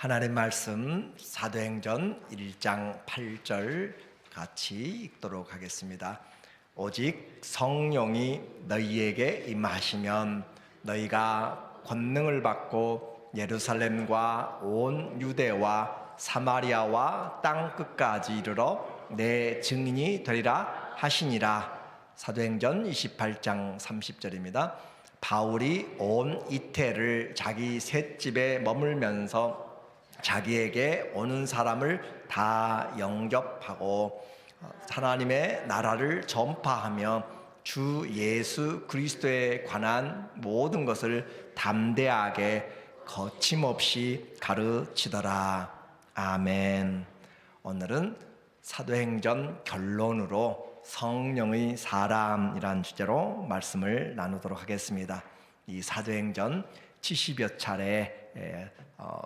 하나님 말씀 사도행전 1장 8절 같이 읽도록 하겠습니다. 오직 성령이 너희에게 임하시면 너희가 권능을 받고 예루살렘과 온 유대와 사마리아와 땅 끝까지 이르러 내 증인이 되리라 하시니라. 사도행전 28장 30절입니다. 바울이 온 이태를 자기 셋집에 머물면서 자기에게 오는 사람을 다 영접하고 하나님의 나라를 전파하며 주 예수 그리스도에 관한 모든 것을 담대하게 거침없이 가르치더라. 아멘. 오늘은 사도행전 결론으로 성령의 사람이란 주제로 말씀을 나누도록 하겠습니다. 이 사도행전 70여 차례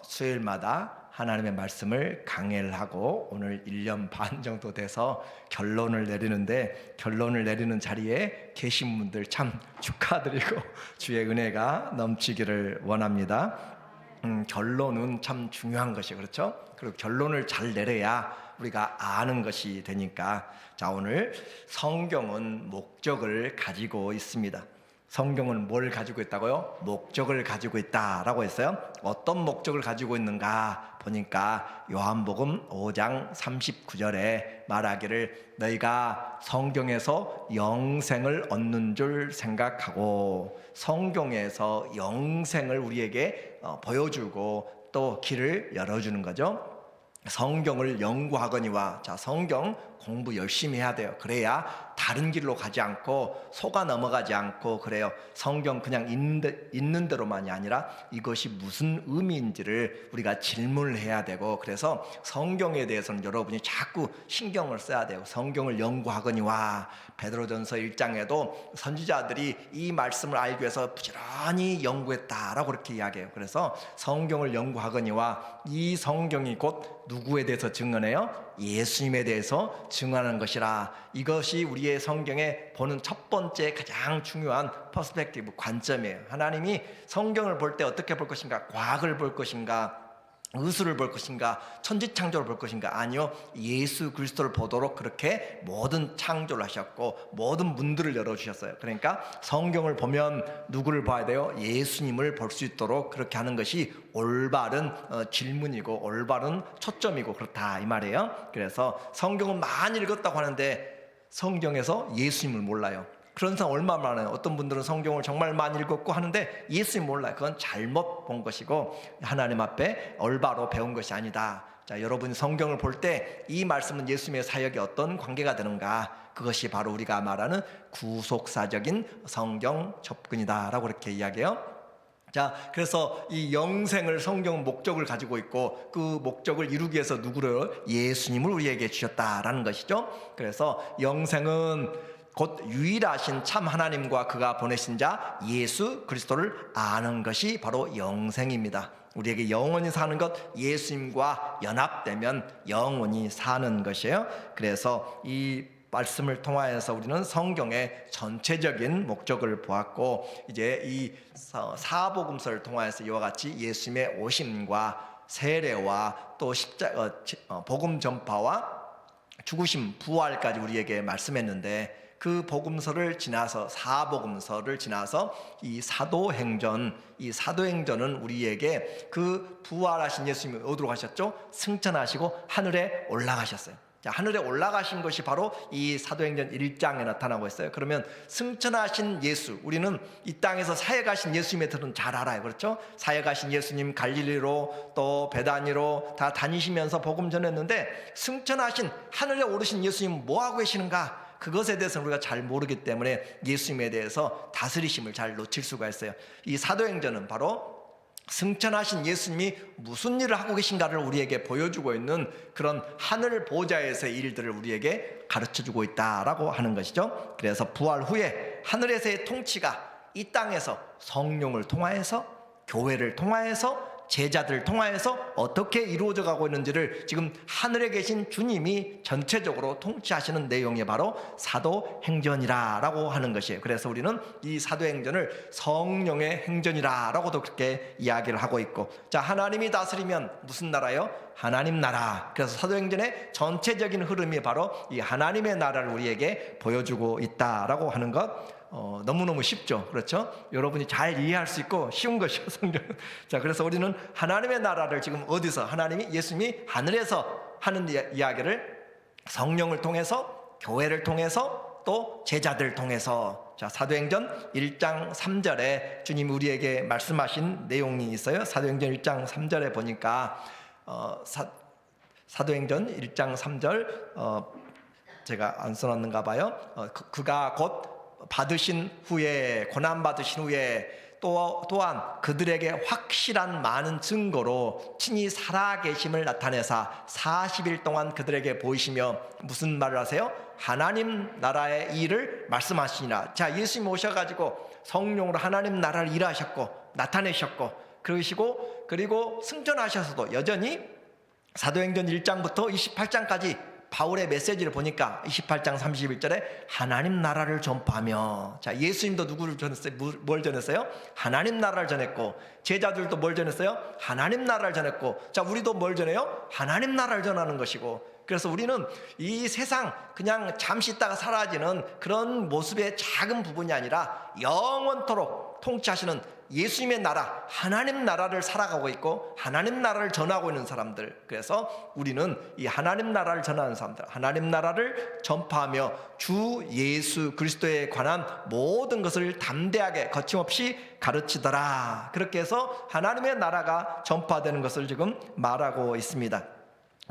수요일마다 하나님의 말씀을 강해를 하고 오늘 1년 반 정도 돼서 결론을 내리는데, 결론을 내리는 자리에 계신 분들 참 축하드리고 주의 은혜가 넘치기를 원합니다. 결론은 참 중요한 것이 그렇죠. 그리고 결론을 잘 내려야 우리가 아는 것이 되니까. 자, 오늘 성경은 목적을 가지고 있습니다. 성경은 뭘 가지고 있다고요? 목적을 가지고 있다라고 했어요. 어떤 목적을 가지고 있는가 보니까 요한복음 5장 39절에 말하기를 너희가 성경에서 영생을 얻는 줄 생각하고, 성경에서 영생을 우리에게 보여주고 또 길을 열어주는 거죠. 성경을 연구하거니와, 자, 성경 공부 열심히 해야 돼요. 그래야 다른 길로 가지 않고 속아 넘어가지 않고 그래요. 성경 그냥 있는 대로만이 아니라 이것이 무슨 의미인지를 우리가 질문을 해야 되고, 그래서 성경에 대해서는 여러분이 자꾸 신경을 써야 돼요. 성경을 연구하거니와, 베드로전서 1장에도 선지자들이 이 말씀을 알기 위해서 부지런히 연구했다라고 그렇게 이야기해요. 그래서 성경을 연구하거니와, 이 성경이 곧 누구에 대해서 증언해요? 예수님에 대해서 증언하는 것이라. 이것이 우리의 성경에 보는 첫 번째 가장 중요한 퍼스펙티브, 관점이에요. 하나님이 성경을 볼 때 어떻게 볼 것인가? 과학을 볼 것인가? 의술을 볼 것인가? 천지창조를 볼 것인가? 아니요, 예수 그리스도를 보도록 그렇게 모든 창조를 하셨고 모든 문들을 열어주셨어요. 그러니까 성경을 보면 누구를 봐야 돼요? 예수님을 볼 수 있도록 그렇게 하는 것이 올바른 질문이고 올바른 초점이고 그렇다 이 말이에요. 그래서 성경은 많이 읽었다고 하는데 성경에서 예수님을 몰라요. 그런 사람 얼마나 많아요. 어떤 분들은 성경을 정말 많이 읽었고 하는데 예수님 몰라요. 그건 잘못 본 것이고 하나님 앞에 올바로 배운 것이 아니다. 자, 여러분이 성경을 볼 때 이 말씀은 예수님의 사역에 어떤 관계가 되는가, 그것이 바로 우리가 말하는 구속사적인 성경 접근이다 라고 그렇게 이야기해요. 자, 그래서 이 영생을 성경은 목적을 가지고 있고 그 목적을 이루기 위해서 누구를? 예수님을 우리에게 주셨다라는 것이죠. 그래서 영생은 곧 유일하신 참 하나님과 그가 보내신 자 예수 그리스도를 아는 것이 바로 영생입니다. 우리에게 영원히 사는 것, 예수님과 연합되면 영원히 사는 것이에요. 그래서 이 말씀을 통하여서 우리는 성경의 전체적인 목적을 보았고, 이제 이 사복음서를 통하여서 이와 같이 예수님의 오심과 세례와 또 복음 전파와 죽으심, 부활까지 우리에게 말씀했는데, 그 복음서를 지나서 사복음서를 지나서 이 사도행전은 우리에게 그 부활하신 예수님이 어디로 가셨죠? 승천하시고 하늘에 올라가셨어요. 자, 하늘에 올라가신 것이 바로 이 사도행전 1장에 나타나고 있어요. 그러면 승천하신 예수, 우리는 이 땅에서 사역하신 예수님에 대해서는 잘 알아요. 그렇죠? 사역하신 예수님 갈릴리로 또 베다니로 다 다니시면서 복음 전했는데, 승천하신 하늘에 오르신 예수님 뭐하고 계시는가? 그것에 대해서는 우리가 잘 모르기 때문에 예수님에 대해서 다스리심을 잘 놓칠 수가 있어요. 이 사도행전은 바로 승천하신 예수님이 무슨 일을 하고 계신가를 우리에게 보여주고 있는 그런 하늘 보좌에서의 일들을 우리에게 가르쳐주고 있다라고 하는 것이죠. 그래서 부활 후에 하늘에서의 통치가 이 땅에서 성령을 통하여서, 교회를 통하여서 제자들 통하여서 어떻게 이루어져 가고 있는지를 지금 하늘에 계신 주님이 전체적으로 통치하시는 내용이 바로 사도행전이라고 하는 것이에요. 그래서 우리는 이 사도행전을 성령의 행전이라고도 그렇게 이야기를 하고 있고, 자, 하나님이 다스리면 무슨 나라요? 하나님 나라. 그래서 사도행전의 전체적인 흐름이 바로 이 하나님의 나라를 우리에게 보여주고 있다라고 하는 것, 너무너무 쉽죠. 그렇죠? 여러분이 잘 이해할 수 있고 쉬운 것이요, 성경. 자, 그래서 우리는 하나님의 나라를 지금 어디서, 하나님이, 예수님이 하늘에서 하는 이야기를 성령을 통해서, 교회를 통해서, 또 제자들 통해서, 자, 사도행전 1장 3절에 주님이 우리에게 말씀하신 내용이 있어요. 사도행전 1장 3절에 보니까 사도행전 1장 3절 제가 안 써놨는가 봐요. 그가 곧 받으신 후에, 고난 받으신 후에 또한 그들에게 확실한 많은 증거로 친히 살아계심을 나타내사 40일 동안 그들에게 보이시며 무슨 말을 하세요? 하나님 나라의 일을 말씀하시니라. 자, 예수님 오셔가지고 성령으로 하나님 나라를 일하셨고 나타내셨고 그러시고, 그리고 승천하셔서도 여전히 사도행전 1장부터 28장까지 바울의 메시지를 보니까 28장 31절에 하나님 나라를 전파하며, 자, 예수님도 누구를 전했어요? 뭘 전했어요? 하나님 나라를 전했고, 제자들도 뭘 전했어요? 하나님 나라를 전했고, 자, 우리도 뭘 전해요? 하나님 나라를 전하는 것이고, 그래서 우리는 이 세상 그냥 잠시 있다가 사라지는 그런 모습의 작은 부분이 아니라 영원토록 통치하시는 예수님의 나라, 하나님 나라를 살아가고 있고 하나님 나라를 전하고 있는 사람들. 그래서 우리는 이 하나님 나라를 전하는 사람들, 하나님 나라를 전파하며 주 예수 그리스도에 관한 모든 것을 담대하게 거침없이 가르치더라. 그렇게 해서 하나님의 나라가 전파되는 것을 지금 말하고 있습니다.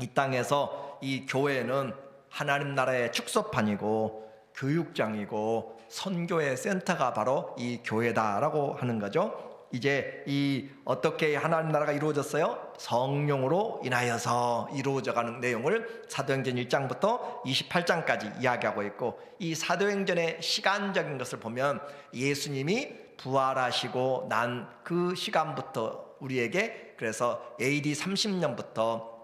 이 땅에서 이 교회는 하나님 나라의 축소판이고 교육장이고 선교의 센터가 바로 이 교회다라고 하는 거죠. 이제 이 어떻게 하나님 나라가 이루어졌어요? 성령으로 인하여서 이루어져가는 내용을 사도행전 1장부터 28장까지 이야기하고 있고, 이 사도행전의 시간적인 것을 보면 예수님이 부활하시고 난 그 시간부터 우리에게, 그래서 AD 30년부터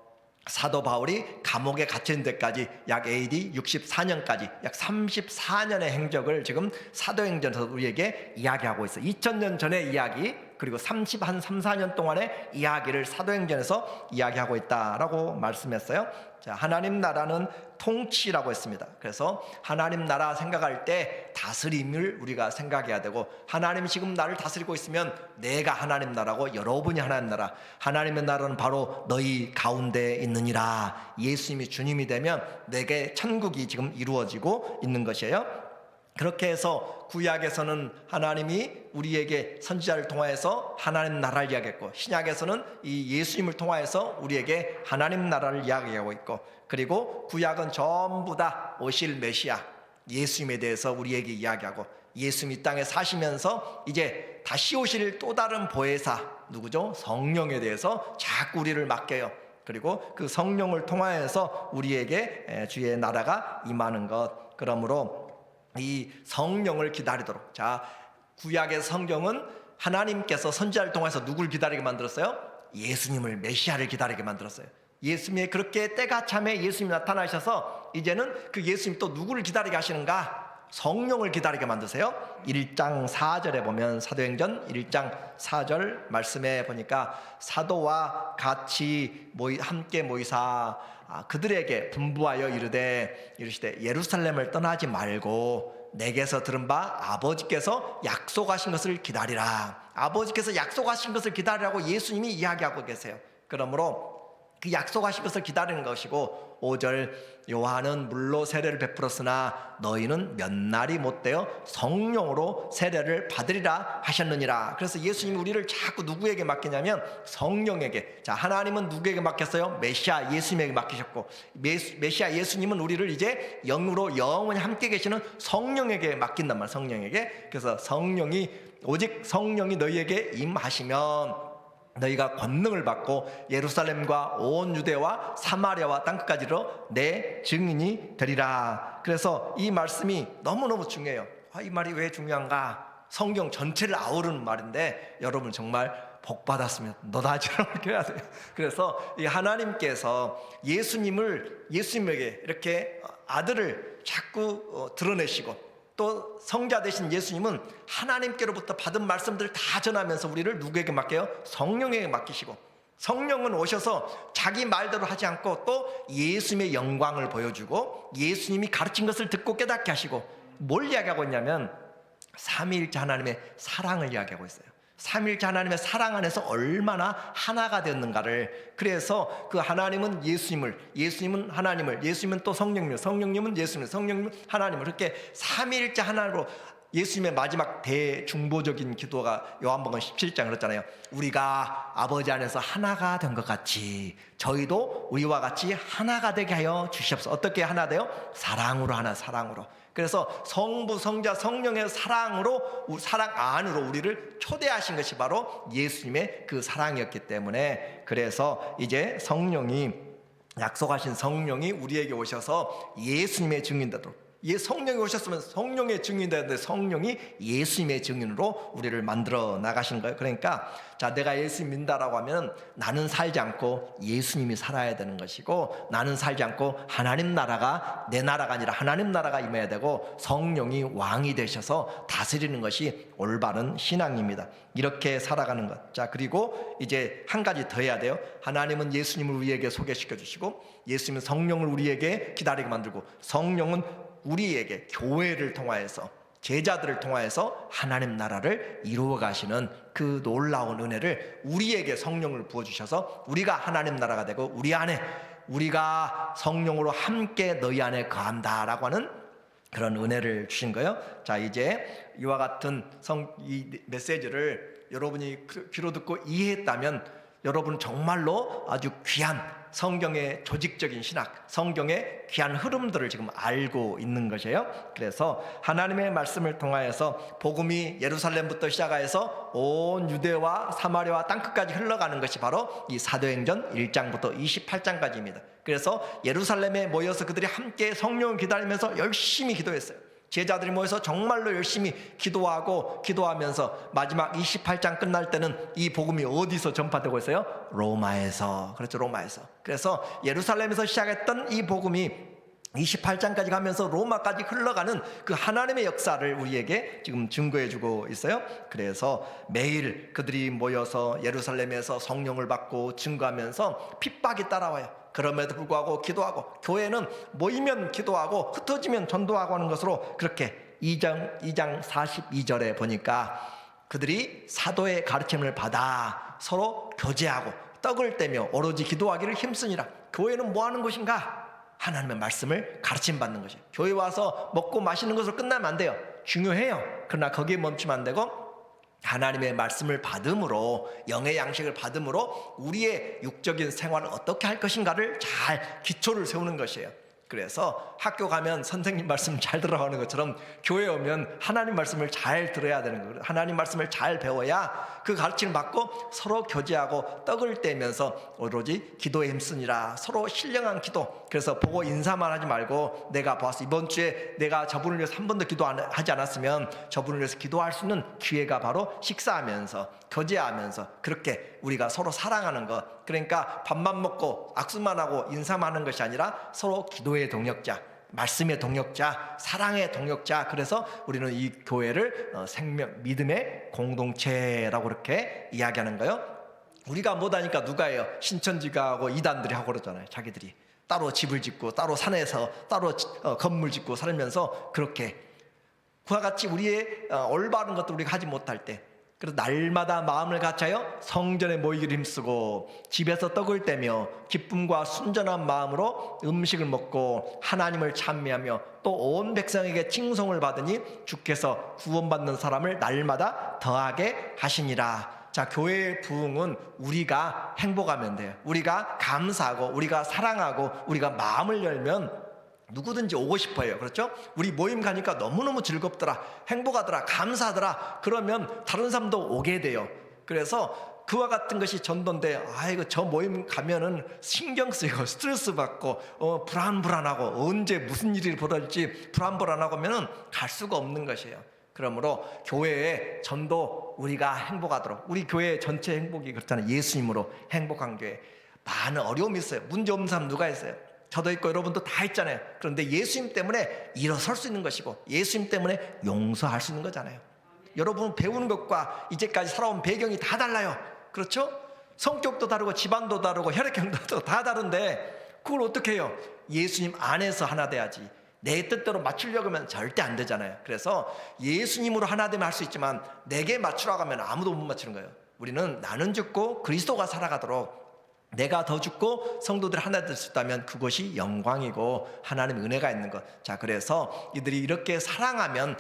사도 바울이 감옥에 갇힌 데까지 약 AD 64년까지 약 34년의 행적을 지금 사도행전에서 우리에게 이야기하고 있어요. 2000년 전의 이야기, 그리고 34년 동안의 이야기를 사도행전에서 이야기하고 있다라고 말씀했어요. 자, 하나님 나라는 통치라고 했습니다. 그래서 하나님 나라 생각할 때 다스림을 우리가 생각해야 되고, 하나님이 지금 나를 다스리고 있으면 내가 하나님 나라고 여러분이 하나님 나라, 하나님의 나라는 바로 너희 가운데 있느니라. 예수님이 주님이 되면 내게 천국이 지금 이루어지고 있는 것이에요. 그렇게 해서 구약에서는 하나님이 우리에게 선지자를 통하여서 하나님 나라를 이야기했고, 신약에서는 이 예수님을 통하여서 우리에게 하나님 나라를 이야기하고 있고, 그리고 구약은 전부 다 오실 메시아 예수님에 대해서 우리에게 이야기하고, 예수님이 이 땅에 사시면서 이제 다시 오실 또 다른 보혜사 누구죠? 성령에 대해서 자꾸 우리를 맡겨요. 그리고 그 성령을 통하여서 우리에게 주의 나라가 임하는 것. 그러므로 이 성령을 기다리도록, 자, 구약의 성경은 하나님께서 선지자를 통해서 누굴 기다리게 만들었어요? 예수님을, 메시아를 기다리게 만들었어요. 예수님의 그렇게 때가 참에 예수님이 나타나셔서 이제는 그 예수님 또 누구를 기다리게 하시는가? 성령을 기다리게 만드세요. 1장 4절에 보면, 사도행전 1장 4절 말씀에 보니까 사도와 같이 함께 모이사 그들에게 분부하여 이르시되 예루살렘을 떠나지 말고 내게서 들은 바 아버지께서 약속하신 것을 기다리라. 아버지께서 약속하신 것을 기다리라고 예수님이 이야기하고 계세요. 그러므로 그 약속하신 것을 기다리는 것이고, 5절 요한은 물로 세례를 베풀었으나 너희는 몇 날이 못되어 성령으로 세례를 받으리라 하셨느니라. 그래서 예수님이 우리를 자꾸 누구에게 맡기냐면 성령에게. 자, 하나님은 누구에게 맡겼어요? 메시아 예수님에게 맡기셨고, 메시아 예수님은 우리를 이제 영으로 영원히 함께 계시는 성령에게 맡긴단 말이에요. 성령에게. 그래서 오직 성령이 너희에게 임하시면 너희가 권능을 받고 예루살렘과 온 유대와 사마리아와 땅끝까지로 내 증인이 되리라. 그래서 이 말씀이 너무너무 중요해요. 이 말이 왜 중요한가? 성경 전체를 아우르는 말인데 여러분 정말 복 받았으면 너다지라고 이렇게 해야 돼요. 그래서 이 하나님께서 예수님에게 이렇게 아들을 자꾸 드러내시고, 또 성자 되신 예수님은 하나님께로부터 받은 말씀들을 다 전하면서 우리를 누구에게 맡겨요? 성령에게 맡기시고, 성령은 오셔서 자기 말대로 하지 않고 또 예수님의 영광을 보여주고 예수님이 가르친 것을 듣고 깨닫게 하시고, 뭘 이야기하고 있냐면 삼위일체 하나님의 사랑을 이야기하고 있어요. 삼위일체 하나님의 사랑 안에서 얼마나 하나가 되었는가를. 그래서 그 하나님은 예수님을, 예수님은 하나님을, 예수님은 또 성령님을, 성령님은 예수님을, 성령님은 하나님을, 이렇게 삼위일체 하나로 예수님의 마지막 대중보적인 기도가 요한복음 17장 그랬잖아요. 우리가 아버지 안에서 하나가 된 것 같이 저희도 우리와 같이 하나가 되게 하여 주시옵소서. 어떻게 하나 돼요? 사랑으로 하나, 사랑으로. 그래서 성부, 성자, 성령의 사랑으로, 사랑 안으로 우리를 초대하신 것이 바로 예수님의 그 사랑이었기 때문에, 그래서 이제 성령이, 약속하신 성령이 우리에게 오셔서 예수님의 증인되도록, 성령이 오셨으면 성령의 증인되는데 성령이 예수님의 증인으로 우리를 만들어 나가신 거예요. 그러니까 자, 내가 예수 믿는다라고 하면 나는 살지 않고 예수님이 살아야 되는 것이고, 나는 살지 않고 하나님 나라가, 내 나라가 아니라 하나님 나라가 임해야 되고, 성령이 왕이 되셔서 다스리는 것이 올바른 신앙입니다. 이렇게 살아가는 것. 자, 그리고 이제 한 가지 더 해야 돼요. 하나님은 예수님을 우리에게 소개시켜 주시고, 예수님은 성령을 우리에게 기다리게 만들고, 성령은 우리에게 교회를 통하여서, 제자들을 통하여서 하나님 나라를 이루어 가시는 그 놀라운 은혜를 우리에게 성령을 부어주셔서 우리가 하나님 나라가 되고, 우리 안에 우리가 성령으로 함께 너희 안에 거한다라고 하는 그런 은혜를 주신 거예요. 자, 이제 이와 같은 이 메시지를 여러분이 귀로 듣고 이해했다면 여러분 정말로 아주 귀한 성경의 조직적인 신학, 성경의 귀한 흐름들을 지금 알고 있는 것이에요. 그래서 하나님의 말씀을 통하여서 복음이 예루살렘부터 시작해서 온 유대와 사마리아와 땅끝까지 흘러가는 것이 바로 이 사도행전 1장부터 28장까지입니다. 그래서 예루살렘에 모여서 그들이 함께 성령을 기다리면서 열심히 기도했어요. 제자들이 모여서 정말로 열심히 기도하면서 마지막 28장 끝날 때는 이 복음이 어디서 전파되고 있어요? 로마에서. 그렇죠, 로마에서. 그래서 예루살렘에서 시작했던 이 복음이 28장까지 가면서 로마까지 흘러가는 그 하나님의 역사를 우리에게 지금 증거해주고 있어요. 그래서 매일 그들이 모여서 예루살렘에서 성령을 받고 증거하면서 핍박이 따라와요. 그럼에도 불구하고 기도하고, 교회는 모이면 기도하고 흩어지면 전도하고 하는 것으로, 그렇게 2장 42절에 보니까 그들이 사도의 가르침을 받아 서로 교제하고 떡을 떼며 오로지 기도하기를 힘쓰니라. 교회는 뭐 하는 곳인가? 하나님의 말씀을 가르침 받는 것이에요. 교회 와서 먹고 마시는 것으로 끝나면 안 돼요. 중요해요. 그러나 거기에 멈추면 안 되고, 하나님의 말씀을 받음으로, 영의 양식을 받음으로 우리의 육적인 생활을 어떻게 할 것인가를 잘 기초를 세우는 것이에요. 그래서 학교 가면 선생님 말씀 잘 들어가는 것처럼 교회 오면 하나님 말씀을 잘 들어야 되는 거예요. 하나님 말씀을 잘 배워야 그 가르침을 받고 서로 교제하고 떡을 떼면서 오로지 기도에 힘쓰니라. 서로 신령한 기도. 그래서 보고 인사만 하지 말고, 내가 보았어, 이번 주에 내가 저분을 위해서 한 번도 기도하지 않았으면 저분을 위해서 기도할 수 있는 기회가 바로 식사하면서, 교제하면서, 그렇게 우리가 서로 사랑하는 것. 그러니까 밥만 먹고 악수만 하고 인사만 하는 것이 아니라 서로 기도의 동역자, 말씀의 동역자, 사랑의 동역자. 그래서 우리는 이 교회를 생명, 믿음의 공동체라고 그렇게 이야기하는 거예요. 우리가 못하니까 누가 해요? 신천지가 하고 이단들이 하고 그러잖아요. 자기들이 따로 집을 짓고 따로 산에서 따로 건물 짓고 살면서, 그렇게 그와 같이 우리의 올바른 것도 우리가 하지 못할 때, 그래서 날마다 마음을 같이하여 성전에 모이기를 힘쓰고 집에서 떡을 떼며 기쁨과 순전한 마음으로 음식을 먹고 하나님을 찬미하며 또 온 백성에게 칭송을 받으니 주께서 구원받는 사람을 날마다 더하게 하시니라. 자, 교회의 부흥은 우리가 행복하면 돼요. 우리가 감사하고 우리가 사랑하고 우리가 마음을 열면 누구든지 오고 싶어요. 그렇죠? 우리 모임 가니까 너무너무 즐겁더라, 행복하더라, 감사하더라. 그러면 다른 사람도 오게 돼요. 그래서 그와 같은 것이 전도인데, 아이고 저 모임 가면은 신경 쓰이고 스트레스 받고 불안하고 언제 무슨 일이 벌어질지 불안하고 하면은 갈 수가 없는 것이에요. 그러므로 교회에 전도 그리고 우리가 행복하도록, 우리 교회 전체 행복이 그렇잖아요. 예수님으로 행복한 교회. 많은 어려움이 있어요. 문제 없는 사람 누가 있어요? 저도 있고 여러분도 다 있잖아요. 그런데 예수님 때문에 일어설 수 있는 것이고 예수님 때문에 용서할 수 있는 거잖아요. 여러분 배우는 것과 이제까지 살아온 배경이 다 달라요. 그렇죠? 성격도 다르고 집안도 다르고 혈액형도 다 다른데 그걸 어떻게 해요? 예수님 안에서 하나 돼야지. 내 뜻대로 맞추려고 하면 절대 안 되잖아요. 그래서 예수님으로 하나 되면 할 수 있지만 내게 맞추라고 하면 아무도 못 맞추는 거예요. 우리는 나는 죽고 그리스도가 살아가도록 내가 더 죽고 성도들이 하나 될 수 있다면 그것이 영광이고 하나님의 은혜가 있는 것. 자, 그래서 이들이 이렇게 사랑하면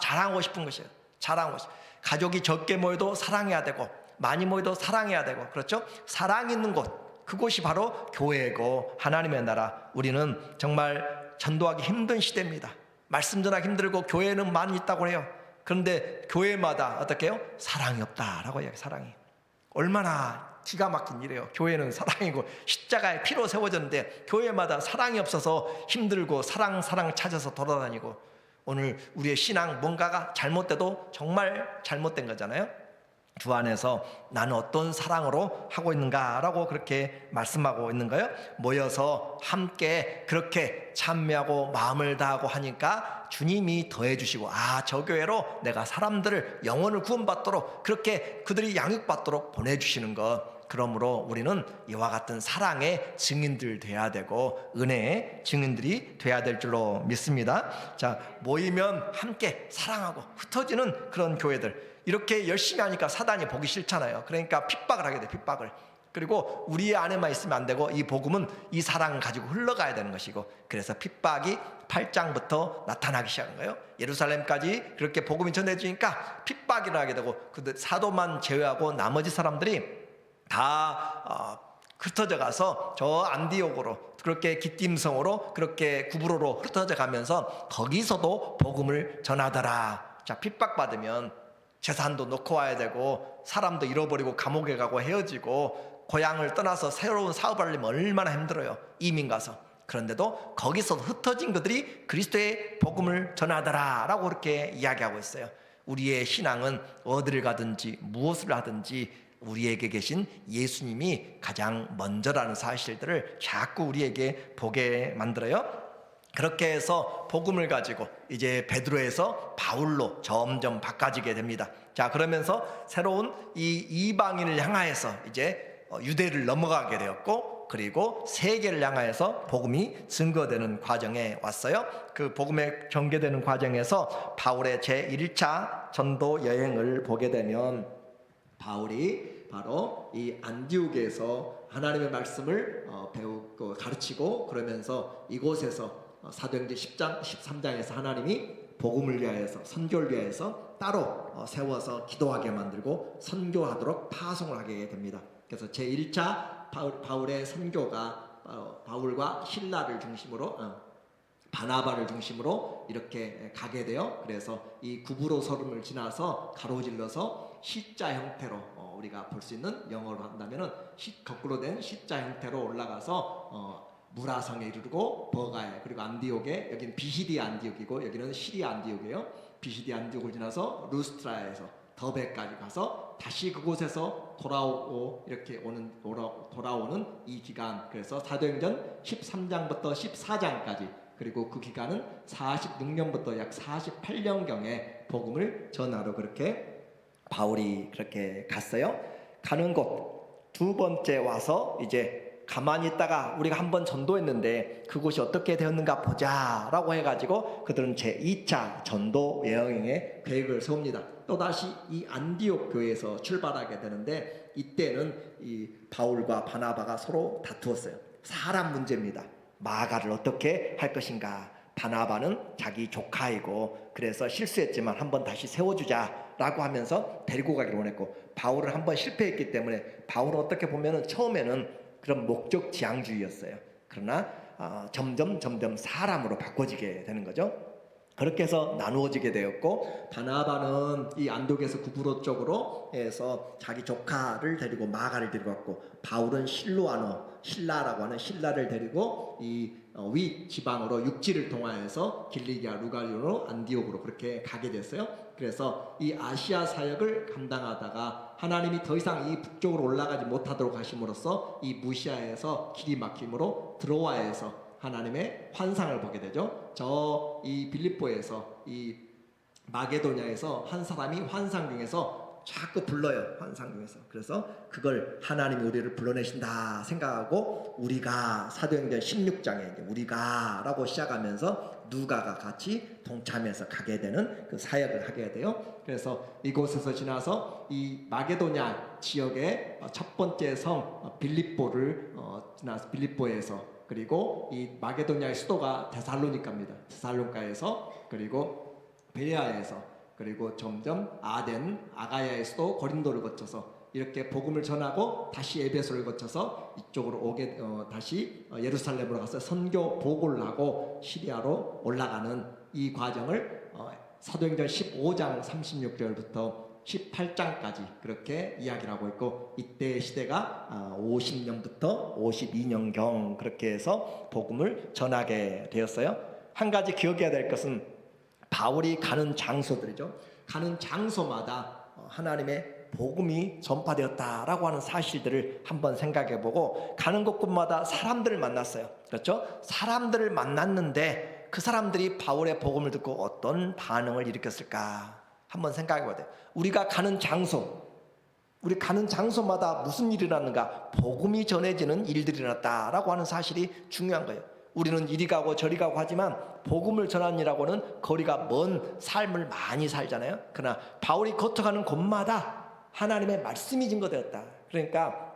자랑하고 싶은 것이에요. 자랑하고 싶어요. 가족이 적게 모여도 사랑해야 되고 많이 모여도 사랑해야 되고, 그렇죠? 사랑 있는 곳, 그곳이 바로 교회고 하나님의 나라. 우리는 정말 전도하기 힘든 시대입니다. 말씀 전하기 힘들고 교회는 많이 있다고 해요. 그런데 교회마다 어떻게 해요? 사랑이 없다라고 해요. 사랑이 얼마나 기가 막힌 일이에요. 교회는 사랑이고 십자가의 피로 세워졌는데 교회마다 사랑이 없어서 힘들고 사랑 찾아서 돌아다니고, 오늘 우리의 신앙 뭔가가 잘못돼도 정말 잘못된 거잖아요. 주 안에서 나는 어떤 사랑으로 하고 있는가라고 그렇게 말씀하고 있는 거예요. 모여서 함께 그렇게 참여하고 마음을 다하고 하니까 주님이 더해 주시고, 저 교회로 내가 사람들을 영혼을 구원받도록 그렇게 그들이 양육받도록 보내주시는 것. 그러므로 우리는 이와 같은 사랑의 증인들 돼야 되고 은혜의 증인들이 돼야 될 줄로 믿습니다. 자, 모이면 함께 사랑하고 흩어지는 그런 교회들, 이렇게 열심히 하니까 사단이 보기 싫잖아요. 그러니까 핍박을 하게 돼, 핍박을. 그리고 우리 안에만 있으면 안 되고 이 복음은 이 사랑 가지고 흘러가야 되는 것이고, 그래서 핍박이 8장부터 나타나기 시작한 거예요. 예루살렘까지 그렇게 복음이 전해지니까 핍박이 나게 되고, 그 사도만 제외하고 나머지 사람들이 다 흩어져 가서 저 안디옥으로, 그렇게 기띔성으로, 그렇게 구브로로 흩어져 가면서 거기서도 복음을 전하더라. 자, 핍박받으면 재산도 놓고 와야 되고 사람도 잃어버리고 감옥에 가고 헤어지고 고향을 떠나서 새로운 사업을 하려면 얼마나 힘들어요. 이민 가서. 그런데도 거기서 흩어진 그들이 그리스도의 복음을 전하더라 라고 그렇게 이야기하고 있어요. 우리의 신앙은 어디를 가든지 무엇을 하든지 우리에게 계신 예수님이 가장 먼저라는 사실들을 자꾸 우리에게 보게 만들어요. 그렇게 해서 복음을 가지고 이제 베드로에서 바울로 점점 바꿔지게 됩니다. 자, 그러면서 새로운 이 이방인을 향하여서 이제 유대를 넘어가게 되었고, 그리고 세계를 향하여서 복음이 증거되는 과정에 왔어요. 그 복음에 전개되는 과정에서 바울의 제1차 전도 여행을 보게 되면 바울이 바로 이 안디옥에서 하나님의 말씀을 배우고 가르치고, 그러면서 이곳에서 사도행전 10장, 13장에서 하나님이 복음을 위하여서 선교를 위하여서 따로 세워서 기도하게 만들고 선교하도록 파송을 하게 됩니다. 그래서 제1차 바울의 선교가 바울과 신라를 중심으로 바나바를 중심으로 이렇게 가게 돼요. 그래서 이 구브로 서름을 지나서 가로질러서 C자 형태로 우리가 볼 수 있는, 영어로 한다면은 거꾸로 된 C자 형태로 올라가서 무라성에 이르고 버가에, 그리고 안디옥에, 여기는 비시디 안디옥이고 여기는 시리아 안디옥이에요. 비시디 안디옥을 지나서 루스트라에서 더베까지 가서 다시 그곳에서 돌아오고 이렇게 돌아오는 이 기간, 그래서 사도행전 13장부터 14장까지, 그리고 그 기간은 46년부터 약 48년경에 복음을 전하러 그렇게 바울이 그렇게 갔어요. 가는 곳 두 번째 와서 이제 가만히 있다가 우리가 한번 전도했는데 그곳이 어떻게 되었는가 보자 라고 해가지고 그들은 제2차 전도 여행의 계획을 세웁니다. 또다시 이 안디옥 교회에서 출발하게 되는데, 이때는 이 바울과 바나바가 서로 다투었어요. 사람 문제입니다. 마가를 어떻게 할 것인가. 바나바는 자기 조카이고 그래서 실수했지만 한번 다시 세워주자 라고 하면서 데리고 가기를 원했고, 바울은 한번 실패했기 때문에 바울은 어떻게 보면은 처음에는 그런 목적 지향주의였어요. 그러나 점점 사람으로 바꿔지게 되는 거죠. 그렇게 해서 나누어지게 되었고, 바나바는 이 안독에서 구브로 쪽으로 해서 자기 조카를 데리고 마가를 데리고 왔고, 바울은 신라라고 하는 신라를 데리고 이 위 지방으로 육지를 통하여서 길리기아 루갈리오로 안디옥으로 그렇게 가게 됐어요. 그래서 이 아시아 사역을 감당하다가 하나님이 더 이상 이 북쪽으로 올라가지 못하도록 하심으로써 이 무시아에서 길이 막힘으로 드로아에서 하나님의 환상을 보게 되죠. 저 이 빌립보에서 이 마게도냐에서 한 사람이 환상 중에서 자꾸 불러요. 환상 중에서. 그래서 그걸 하나님이 우리를 불러내신다 생각하고, 우리가 사도행전 16장에 우리가 라고 시작하면서 누가가 같이 동참해서 가게 되는 그 사역을 하게 돼요. 그래서 이곳에서 지나서 이 마게도냐 지역의 첫 번째 성 빌립보를 지나서 빌립보에서, 그리고 이 마게도냐의 수도가 데살로니카입니다. 데살로니카에서, 그리고 베레아에서, 그리고 점점 아가야의 수도 고린도를 거쳐서 이렇게 복음을 전하고 다시 에베소를 거쳐서 이쪽으로 오게 다시 예루살렘으로 가서 선교 보고를 하고 시리아로 올라가는 이 과정을 사도행전 15장 36절부터 18장까지 그렇게 이야기를 하고 있고, 이때의 시대가 50년부터 52년경 그렇게 해서 복음을 전하게 되었어요. 한 가지 기억해야 될 것은 바울이 가는 장소들이죠. 가는 장소마다 하나님의 복음이 전파되었다라고 하는 사실들을 한번 생각해보고, 가는 곳곳마다 사람들을 만났어요. 그렇죠? 사람들을 만났는데 그 사람들이 바울의 복음을 듣고 어떤 반응을 일으켰을까 한번 생각해봐야 돼요. 우리가 가는 장소, 우리 가는 장소마다 무슨 일이 일어났는가? 복음이 전해지는 일들이 일어났다라고 하는 사실이 중요한 거예요. 우리는 이리 가고 저리 가고 하지만 복음을 전하느라고는 거리가 먼 삶을 많이 살잖아요. 그러나 바울이 거쳐가는 곳마다 하나님의 말씀이 증거되었다. 그러니까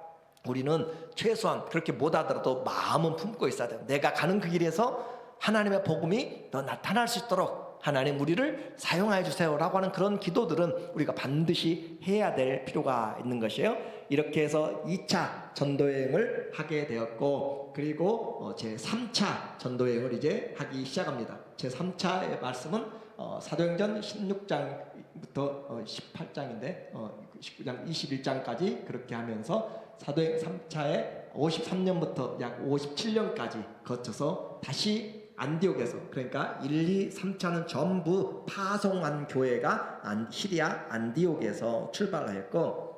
우리는 최소한 그렇게 못하더라도 마음은 품고 있어야 돼요. 내가 가는 그 길에서 하나님의 복음이 더 나타날 수 있도록 하나님 우리를 사용하여 주세요 라고 하는 그런 기도들은 우리가 반드시 해야 될 필요가 있는 것이에요. 이렇게 해서 2차 전도여행을 하게 되었고, 그리고 제3차 전도여행을 이제 하기 시작합니다. 제3차의 말씀은 사도행전 16장부터 18장인데 19장 21장까지 그렇게 하면서 사도행 3차에 53년부터 약 57년까지 거쳐서 다시 안디옥에서, 그러니까 1, 2, 3차는 전부 파송한 교회가 시리아 안디옥에서 출발하였고,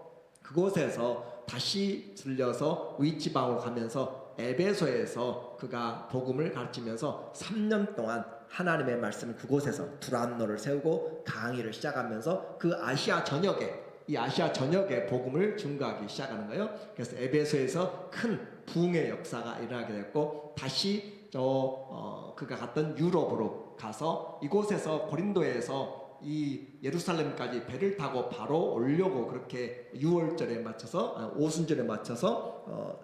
그곳에서 다시 들려서 위지방으로 가면서 에베소에서 그가 복음을 가르치면서 3년 동안 하나님의 말씀을 그곳에서 두란노를 세우고 강의를 시작하면서 그 아시아 전역에 복음을 증거하기 시작하는 거예요. 그래서 에베소에서 큰 부흥의 역사가 일어나게 됐고, 다시 그가 갔던 유럽으로 가서 이곳에서 고린도에서 이 예루살렘까지 배를 타고 바로 오려고 그렇게 6월절에 맞춰서 오순절에 맞춰서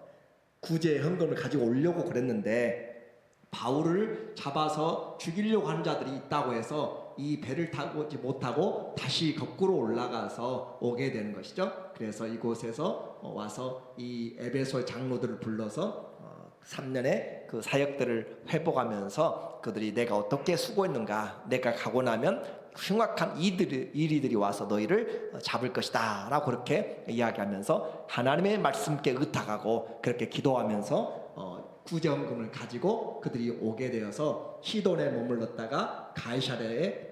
구제 헌금을 가지고 오려고 그랬는데, 바울을 잡아서 죽이려고 하는 자들이 있다고 해서 이 배를 타지 못하고 다시 거꾸로 올라가서 오게 되는 것이죠. 그래서 이곳에서 와서 이 에베소 장로들을 불러서 3년의 그 사역들을 회복하면서 그들이 내가 어떻게 수고했는가, 내가 가고 나면 흉악한 이리들이 와서 너희를 잡을 것이다 라고 그렇게 이야기하면서 하나님의 말씀께 의탁하고 그렇게 기도하면서 구제헌금을 가지고 그들이 오게 되어서 시돈에 머물렀다가 가이사랴에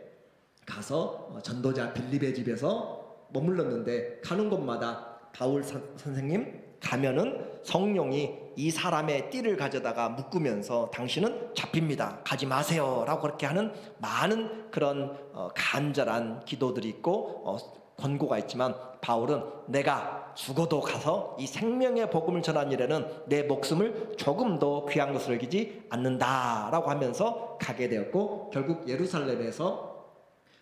가서 전도자 빌립의 집에서 머물렀는데, 가는 곳마다 바울 선생님 가면은 성령이 이 사람의 띠를 가져다가 묶으면서 당신은 잡힙니다, 가지 마세요 라고 그렇게 하는 많은 그런 간절한 기도들이 있고 권고가 있지만, 바울은 내가 죽어도 가서 이 생명의 복음을 전하는 일에는 내 목숨을 조금도 귀한 것으로 여기지 않는다 라고 하면서 가게 되었고, 결국 예루살렘에서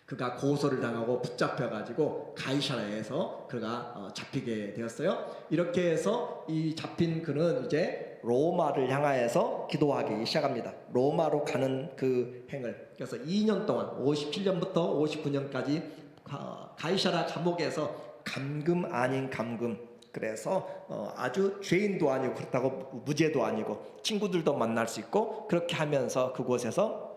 그가 고소를 당하고 붙잡혀가지고 가이사랴에서 그가 잡히게 되었어요. 이렇게 해서 이 잡힌 그는 이제 로마를 향하여서 기도하기 시작합니다. 로마로 가는 그 행을, 그래서 2년 동안 57년부터 59년까지 가이사랴 감옥에서 감금 아닌 감금, 그래서 아주 죄인도 아니고 그렇다고 무죄도 아니고 친구들도 만날 수 있고 그렇게 하면서 그곳에서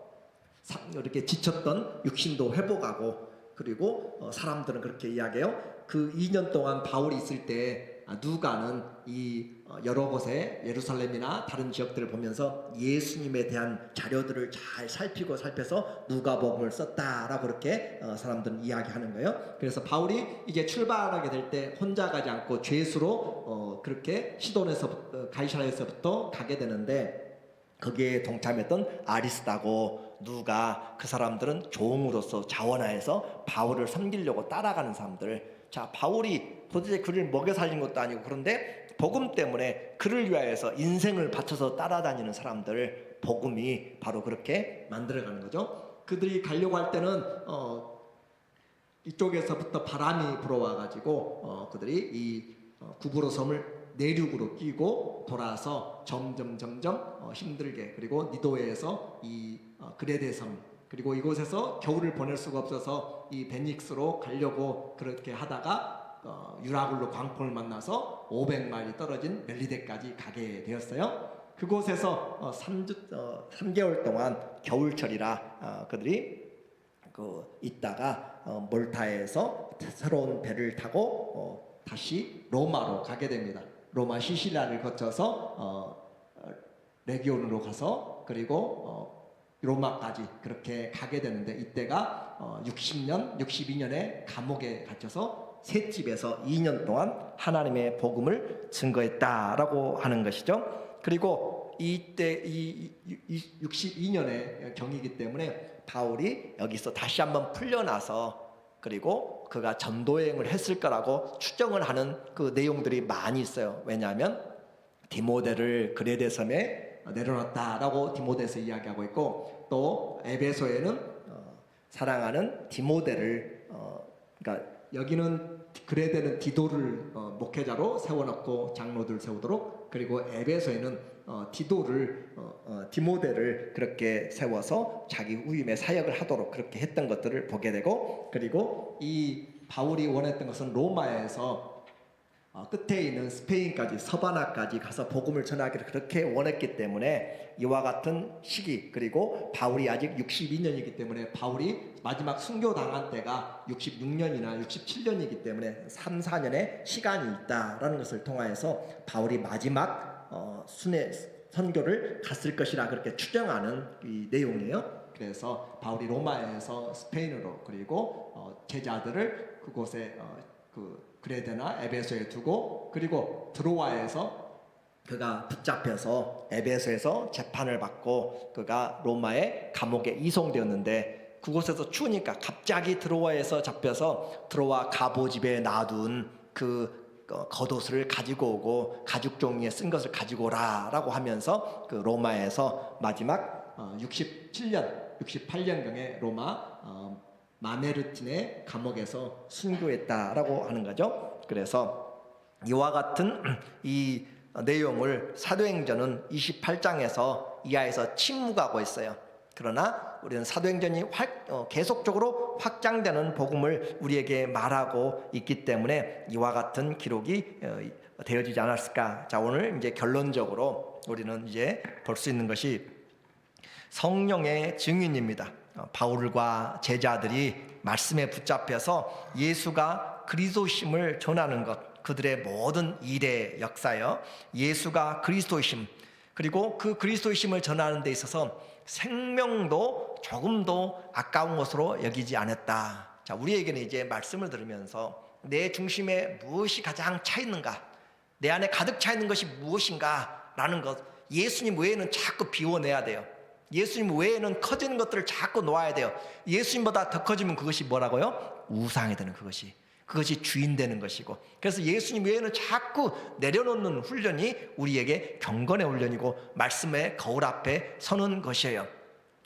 이렇게 지쳤던 육신도 회복하고, 그리고 사람들은 그렇게 이야기해요. 그 2년 동안 바울이 있을 때 누가는 이 여러 곳에 예루살렘이나 다른 지역들을 보면서 예수님에 대한 자료들을 잘 살펴서 누가복음을 썼다라고 그렇게 사람들은 이야기하는 거예요. 그래서 바울이 이제 출발하게 될 때 혼자 가지 않고 죄수로 그렇게 시돈에서부터 가이사랴에서부터 가게 되는데, 거기에 동참했던 아리스다고 누가, 그 사람들은 종으로서 자원하에서 바울을 섬기려고 따라가는 사람들. 자, 바울이 도대체 그를 먹여 살린 것도 아니고, 그런데 복음 때문에 그를 위하여서 인생을 바쳐서 따라다니는 사람들, 복음이 바로 그렇게 만들어가는 거죠. 그들이 가려고 할 때는 이쪽에서부터 바람이 불어와가지고 그들이 이 구브로 섬을 내륙으로 끼고 돌아서 점점 힘들게, 그리고 니도에에서 이 그레데 섬, 그리고 이곳에서 겨울을 보낼 수가 없어서 이 베닉스로 가려고 그렇게 하다가 유라굴로 광풍을 만나서 500마일이 떨어진 멜리데까지 가게 되었어요. 그곳에서 3개월 동안 겨울철이라 그들이 있다가 몰타에서 새로운 배를 타고 다시 로마로 가게 됩니다. 로마 시실리아를 거쳐서 레기온으로 가서, 그리고 로마까지 그렇게 가게 되는데, 이때가 62년에 감옥에 gat혀서 셋집에서 2년 동안 하나님의 복음을 증거했다라고 하는 것이죠. 그리고 이때 이 62년의 경이기 때문에 바울이 여기서 다시 한번 풀려나서, 그리고 그가 전도여행을 했을 거라고 추정을 하는 그 내용들이 많이 있어요. 왜냐하면 디모데를 그레데 섬에 내려놨다라고 디모데에서 이야기하고 있고, 또 에베소에는 사랑하는 디모데를 그러니까 여기는 그레데는 디도를 목회자로 세워놓고 장로들 세우도록, 그리고 에베소에는 디모데를 그렇게 세워서 자기 후임의 사역을 하도록 그렇게 했던 것들을 보게 되고, 그리고 이 바울이 원했던 것은 로마에서 끝에 있는 스페인까지, 서바나까지 가서 복음을 전하기를 그렇게 원했기 때문에 이와 같은 시기, 그리고 바울이 아직 62년이기 때문에 바울이 마지막 순교당한 때가 66년이나 67년이기 때문에 3, 4년의 시간이 있다라는 것을 통하여서 바울이 마지막 순회 선교를 갔을 것이라 그렇게 추정하는 이 내용이에요. 그래서 바울이 로마에서 스페인으로, 그리고 제자들을 그곳에 그레데나 에베소에 두고, 그리고 드로아에서 그가 붙잡혀서 에베소에서 재판을 받고 그가 로마의 감옥에 이송되었는데, 그곳에서 추우니까 갑자기 드로아에서 잡혀서 드로아 가보집에 놔둔 그 겉옷을 가지고 오고 가죽 종이에 쓴 것을 가지고 오라라고 하면서 그 로마에서 마지막 68년경에 로마 마메르틴의 감옥에서 순교했다라고 하는 거죠. 그래서 이와 같은 이 내용을 사도행전은 28장에서 이하에서 침묵하고 있어요. 그러나 우리는 사도행전이 계속적으로 확장되는 복음을 우리에게 말하고 있기 때문에 이와 같은 기록이 되어지지 않았을까. 자, 오늘 이제 결론적으로 우리는 이제 볼 수 있는 것이 성령의 증인입니다. 바울과 제자들이 말씀에 붙잡혀서 예수가 그리스도심을 전하는 것, 그들의 모든 일의 역사요, 예수가 그리스도이심, 그리고 그 그리스도이심을 전하는 데 있어서 생명도 조금도 아까운 것으로 여기지 않았다. 자, 우리에게는 이제 말씀을 들으면서 내 중심에 무엇이 가장 차 있는가, 내 안에 가득 차 있는 것이 무엇인가 라는 것, 예수님 외에는 자꾸 비워내야 돼요. 예수님 외에는 커지는 것들을 자꾸 놓아야 돼요. 예수님보다 더 커지면 그것이 뭐라고요? 우상이 되는, 그것이 주인 되는 것이고, 그래서 예수님 외에는 자꾸 내려놓는 훈련이 우리에게 경건의 훈련이고 말씀의 거울 앞에 서는 것이에요.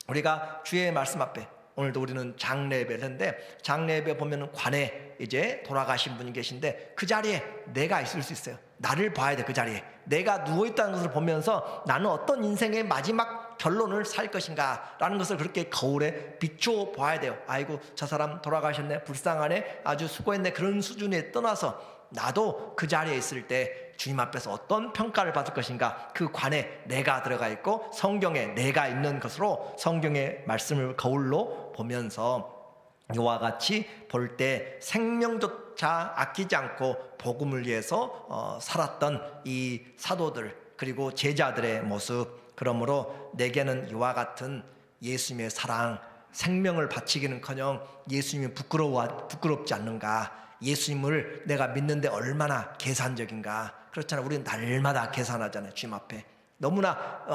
우리가 주의 말씀 앞에, 오늘도 우리는 장례배를 했는데, 장례배 보면 관에 이제 돌아가신 분이 계신데 그 자리에 내가 있을 수 있어요. 나를 봐야 돼. 그 자리에 내가 누워있다는 것을 보면서 나는 어떤 인생의 마지막 결론을 살 것인가 라는 것을 그렇게 거울에 비춰 봐야 돼요. 아이고, 저 사람 돌아가셨네, 불쌍하네, 아주 수고했네, 그런 수준에 떠나서 나도 그 자리에 있을 때 주님 앞에서 어떤 평가를 받을 것인가, 그 관에 내가 들어가 있고 성경에 내가 있는 것으로 성경의 말씀을 거울로 보면서 이와 같이 볼 때 생명조차 아끼지 않고 복음을 위해서 살았던 이 사도들 그리고 제자들의 모습, 그러므로 내게는 이와 같은 예수님의 사랑, 생명을 바치기는커녕 예수님이 부끄럽지 않는가, 예수님을 내가 믿는데 얼마나 계산적인가. 그렇잖아요. 우리는 날마다 계산하잖아요. 주님 앞에 너무나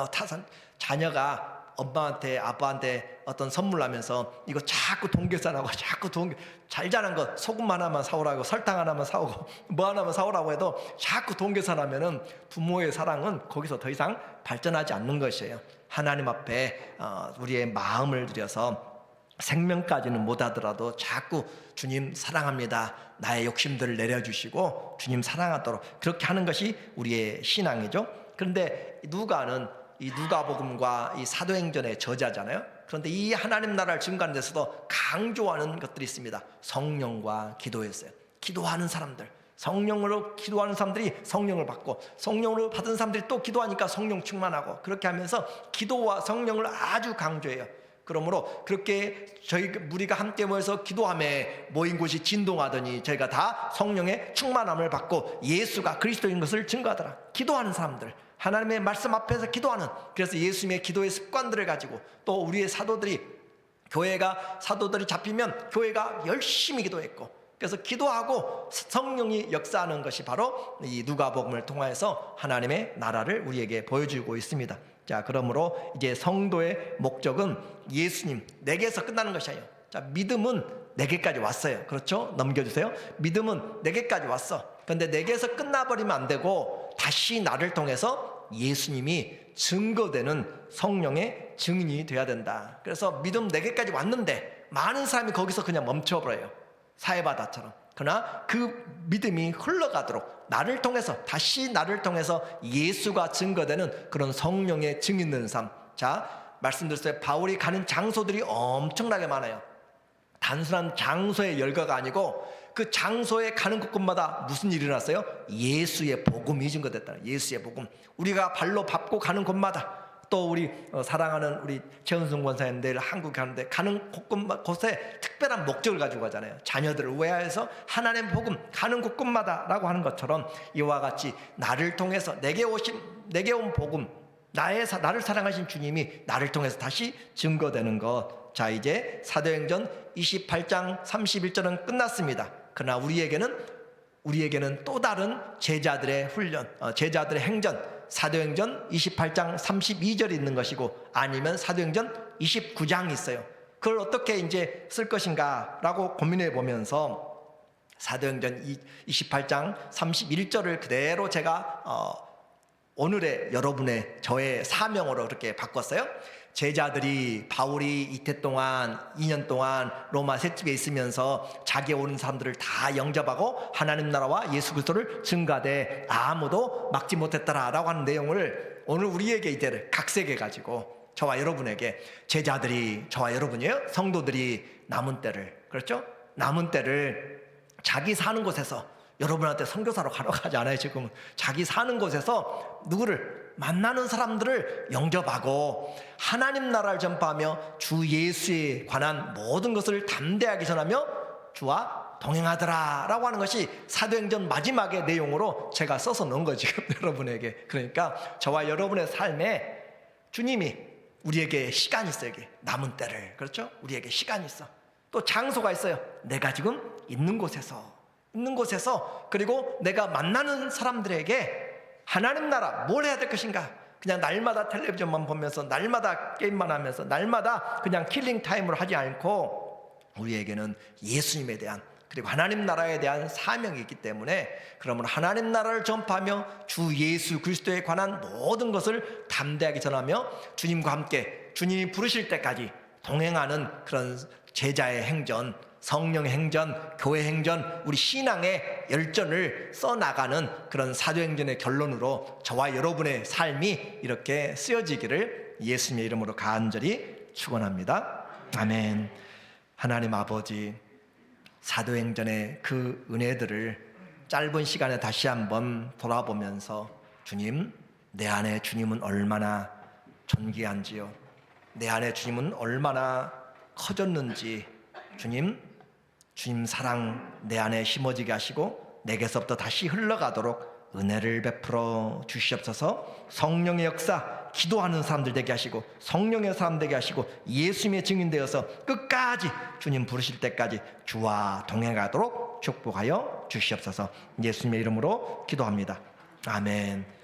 자녀가 엄마한테 아빠한테 어떤 선물 하면서 이거 자꾸 돈 계산하고 자꾸 잘 자란 거 소금 하나만 사오라고, 설탕 하나만 사오고 뭐 하나만 사오라고 해도 자꾸 돈 계산하면은 부모의 사랑은 거기서 더 이상 발전하지 않는 것이에요. 하나님 앞에 우리의 마음을 들여서 생명까지는 못하더라도 자꾸 주님 사랑합니다, 나의 욕심들을 내려주시고 주님 사랑하도록 그렇게 하는 것이 우리의 신앙이죠. 그런데 누가는 이 누가복음과 이 사도행전의 저자잖아요. 그런데 이 하나님 나라를 증거하는 데서도 강조하는 것들이 있습니다. 성령과 기도였어요. 기도하는 사람들, 성령으로 기도하는 사람들이 성령을 받고, 성령으로 받은 사람들이 또 기도하니까 성령 충만하고, 그렇게 하면서 기도와 성령을 아주 강조해요. 그러므로 그렇게 우리가 함께 모여서 기도함에 모인 곳이 진동하더니 저희가 다 성령의 충만함을 받고 예수가 그리스도인 것을 증거하더라. 기도하는 사람들, 하나님의 말씀 앞에서 기도하는, 그래서 예수님의 기도의 습관들을 가지고, 또 우리의 사도들이, 교회가 사도들이 잡히면 교회가 열심히 기도했고, 그래서 기도하고 성령이 역사하는 것이 바로 이 누가복음을 통해서 하나님의 나라를 우리에게 보여주고 있습니다. 자, 그러므로 이제 성도의 목적은 예수님 내게서 끝나는 것이 아니에요. 자, 믿음은 내게까지 왔어요. 그렇죠? 넘겨주세요. 믿음은 내게까지 왔어. 그런데 내게서 끝나버리면 안 되고 다시 나를 통해서 예수님이 증거되는 성령의 증인이 돼야 된다. 그래서 믿음 내게까지 왔는데 많은 사람이 거기서 그냥 멈춰버려요. 사해바다처럼. 그러나 그 믿음이 흘러가도록 나를 통해서, 다시 나를 통해서 예수가 증거되는 그런 성령의 증인된 삶. 자, 말씀드렸어요. 바울이 가는 장소들이 엄청나게 많아요. 단순한 장소의 열거가 아니고 그 장소에 가는 곳곳마다 무슨 일이 일어났어요? 예수의 복음이 증거됐다. 예수의 복음. 우리가 발로 밟고 가는 곳마다, 또 우리 사랑하는 우리 최은순 권사님 내일 한국 가는데 가는 곳곳에 특별한 목적을 가지고 가잖아요. 자녀들을 위하여서 하나님의 복음 가는 곳곳마다라고 하는 것처럼 이와 같이 나를 통해서 내게 온 복음, 나를 사랑하신 주님이 나를 통해서 다시 증거되는 것. 자, 이제 사도행전 28장 31절은 끝났습니다. 그러나 우리에게는 또 다른 제자들의 훈련, 제자들의 행전, 사도행전 28장 32절이 있는 것이고, 아니면 사도행전 29장이 있어요. 그걸 어떻게 이제 쓸 것인가 라고 고민해 보면서 사도행전 28장 31절을 그대로 제가 오늘의 저의 사명으로 이렇게 바꿨어요. 제자들이 바울이 이태 동안 2년 동안 로마 셋집에 있으면서 자기에 오는 사람들을 다 영접하고 하나님 나라와 예수 그리스도를 증가되 아무도 막지 못했더라라고 하는 내용을 오늘 우리에게 이제를 각색해 가지고 저와 여러분에게, 제자들이 저와 여러분이에요. 성도들이 남은 때를, 그렇죠? 남은 때를 자기 사는 곳에서, 여러분한테 선교사로 가지 않아요. 지금은 자기 사는 곳에서 누구를 만나는 사람들을 영접하고 하나님 나라를 전파하며 주 예수에 관한 모든 것을 담대하게 전하며 주와 동행하더라 라고 하는 것이 사도행전 마지막의 내용으로 제가 써서 넣은 거죠, 지금 여러분에게. 그러니까 저와 여러분의 삶에 주님이 우리에게 시간이 있어요. 이게 남은 때를, 그렇죠? 우리에게 시간이 있어. 또 장소가 있어요. 내가 지금 있는 곳에서, 그리고 내가 만나는 사람들에게 하나님 나라 뭘 해야 될 것인가. 그냥 날마다 텔레비전만 보면서, 날마다 게임만 하면서, 날마다 그냥 킬링 타임으로 하지 않고 우리에게는 예수님에 대한, 그리고 하나님 나라에 대한 사명이 있기 때문에, 그러면 하나님 나라를 전파하며 주 예수 그리스도에 관한 모든 것을 담대하게 전하며 주님과 함께 주님이 부르실 때까지 동행하는 그런 제자의 행전, 성령의 행전, 교회 행전, 우리 신앙의 열전을 써나가는 그런 사도행전의 결론으로 저와 여러분의 삶이 이렇게 쓰여지기를 예수님의 이름으로 간절히 축원합니다. 아멘. 하나님 아버지, 사도행전의 그 은혜들을 짧은 시간에 다시 한번 돌아보면서 주님, 내 안에 주님은 얼마나 존귀한지요, 내 안에 주님은 얼마나 커졌는지, 주님 사랑 내 안에 심어지게 하시고 내게서부터 다시 흘러가도록 은혜를 베풀어 주시옵소서. 성령의 역사, 기도하는 사람들 되게 하시고 성령의 사람 되게 하시고 예수님의 증인 되어서 끝까지 주님 부르실 때까지 주와 동행하도록 축복하여 주시옵소서. 예수님의 이름으로 기도합니다. 아멘.